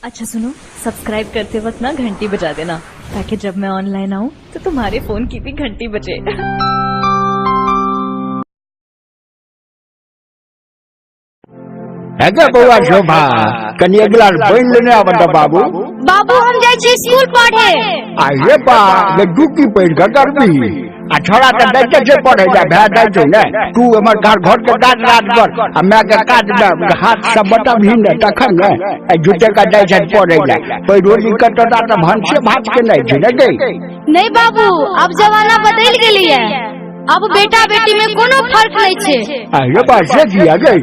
अच्छा सुनो, सब्सक्राइब करते वक्त ना घंटी बजा देना ताकि जब मैं ऑनलाइन आऊँ तो तुम्हारे फोन की भी घंटी बजे। बउआ शोभा कनी एक गिलास पानी लेने आवत बाबू। बाबू हम जाय छी स्कूल पढ़े। आइए बा लड्डू की पेड़ का करबी आ छोड़ा त दैते से पढ़े जा भै दै छै ने तू हमर घर के काज रात कर हमरा के काज में हाथ सब बटा भी न तखन ने जुटे का दै छै पढ़े जा कोई रोजी कटता त भंसे भात के नै छै ने गई। नहीं बाबू अब जमाना बदल गेली है, अब बेटा बेटी में कोनो फर्क नहीं छे। आइए बा से किया गई।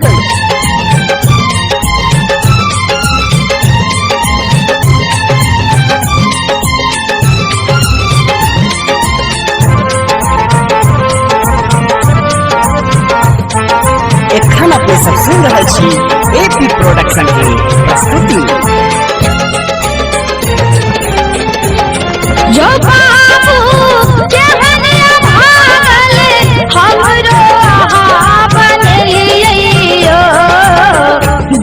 एखन अपने सब सुन रहे छी एपी प्रोडक्शन की प्रस्तुति। जो बाबू केहनिया भागल हमरो आहा बनलियो,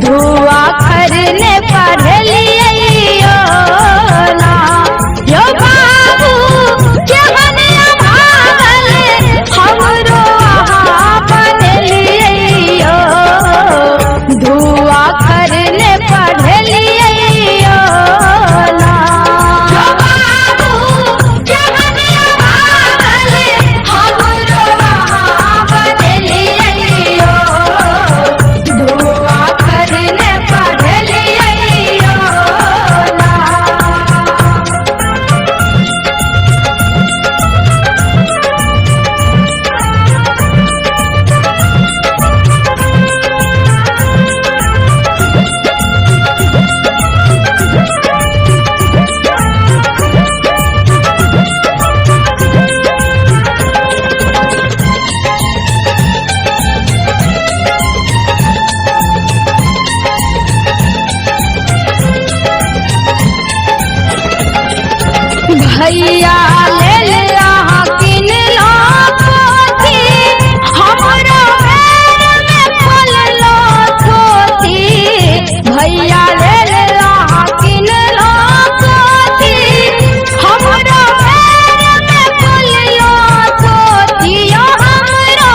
धुआ खरने पढ़लियो ना। जो बाबू केहनिया भागल हमरो आहा बनलियो, धुआ खरने पढ़लियो ना। जो बाबू केहनिया भागल हमरो आहा बनलियो, धुआ खरने पढ़लियो ना। भैया ले ला किन लो पोथी, हमरा पैर में फल लो थोथी। भैया ले ला किन लो पोथी, हमरा पैर में फल लो थोथी। हमरा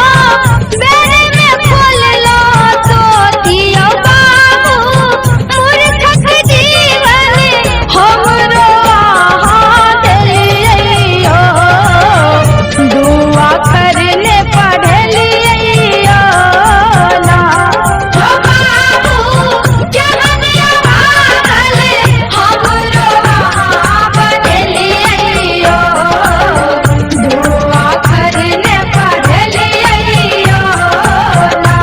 पैर में फल लो थोथी। बाबू मूर्ख जीवन हमरो दुआ करने पढ़लियो ना। जो बाबू केहनिया भागल हमरो आहा बनलियो, दुआ करने पढ़लियो ना।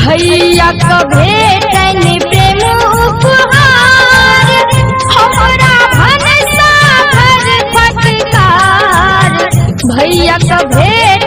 भैया का भेटन प्रेम उपहार, हमरा भनसा भर फटकार। भैया का भेट